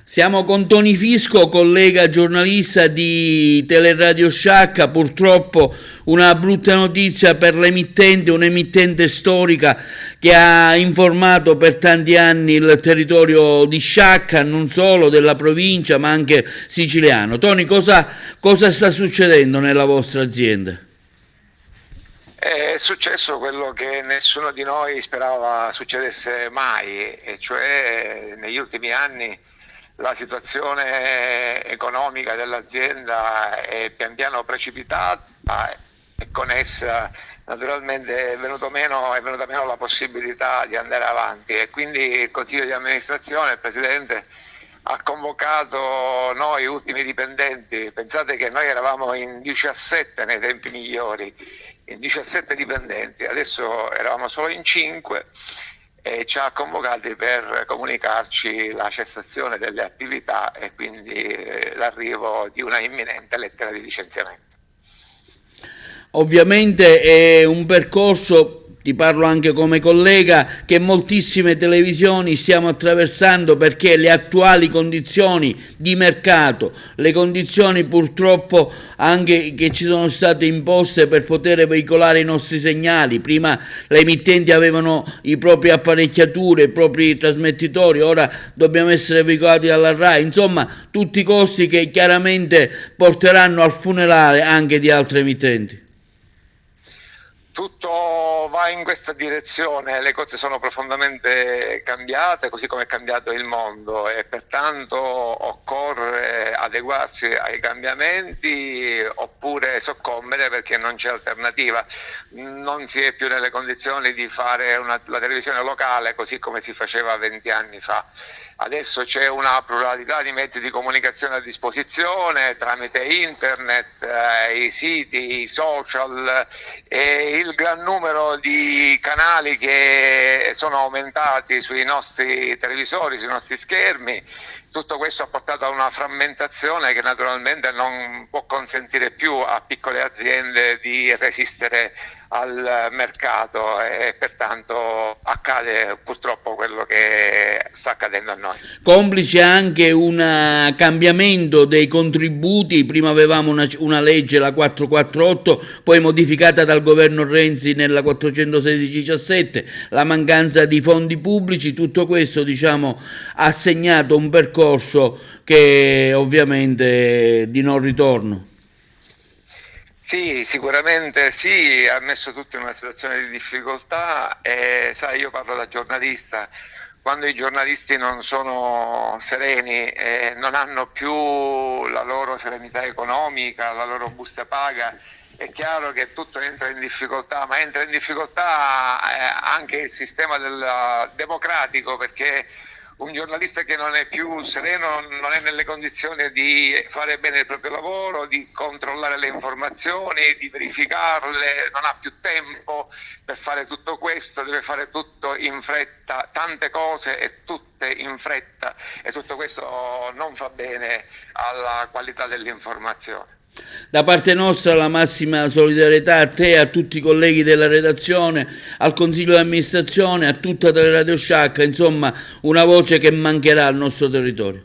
Siamo con Tony Fisco, collega giornalista di Teleradio Sciacca. Purtroppo una brutta notizia per l'emittente, un'emittente storica che ha informato per tanti anni il territorio di Sciacca, non solo della provincia ma anche siciliano. Tony, cosa sta succedendo nella vostra azienda? È successo quello che nessuno di noi sperava succedesse mai, e cioè negli ultimi anni la situazione economica dell'azienda è pian piano precipitata e con essa naturalmente è venuta meno la possibilità di andare avanti, e quindi il Consiglio di amministrazione, il Presidente, ha convocato noi ultimi dipendenti. Pensate che noi eravamo in 17 nei tempi migliori, in 17 dipendenti, adesso eravamo solo in 5, e ci ha convocati per comunicarci la cessazione delle attività e quindi l'arrivo di una imminente lettera di licenziamento. Ovviamente è un percorso, ti parlo anche come collega, che moltissime televisioni stiamo attraversando, perché le attuali condizioni di mercato, le condizioni purtroppo anche che ci sono state imposte per poter veicolare i nostri segnali. Prima le emittenti avevano i propri apparecchiature, i propri trasmettitori, ora dobbiamo essere veicolati dalla RAI. Insomma, tutti costi che chiaramente porteranno al funerale anche di altre emittenti. Tutto va in questa direzione, le cose sono profondamente cambiate, così come è cambiato il mondo, e pertanto occorre adeguarsi ai cambiamenti oppure soccombere, perché non c'è alternativa. Non si è più nelle condizioni di fare la televisione locale così come si faceva 20 anni fa. Adesso c'è una pluralità di mezzi di comunicazione a disposizione tramite internet, i siti, i social e il gran numero di canali che sono aumentati sui nostri televisori, sui nostri schermi. Tutto questo ha portato a una frammentazione che naturalmente non può consentire più a piccole aziende di resistere al mercato, e pertanto accade purtroppo quello che sta accadendo a noi. Complice anche un cambiamento dei contributi. Prima avevamo una legge, la 448, poi modificata dal governo Renzi nella 416-17, la mancanza di fondi pubblici. Tutto questo, diciamo, ha segnato un percorso che ovviamente è di non ritorno. Sì, sicuramente sì, ha messo tutti in una situazione di difficoltà, e sai, io parlo da giornalista. Quando i giornalisti non sono sereni e non hanno più la loro serenità economica, la loro busta paga, è chiaro che tutto entra in difficoltà, ma entra in difficoltà anche il sistema democratico, perché un giornalista che non è più sereno non è nelle condizioni di fare bene il proprio lavoro, di controllare le informazioni, di verificarle, non ha più tempo per fare tutto questo, deve fare tutto in fretta, tante cose e tutte in fretta, e tutto questo non fa bene alla qualità dell'informazione. Da parte nostra la massima solidarietà a te, a tutti i colleghi della redazione, al Consiglio di amministrazione, a tutta Teleradio Sciacca, insomma una voce che mancherà al nostro territorio.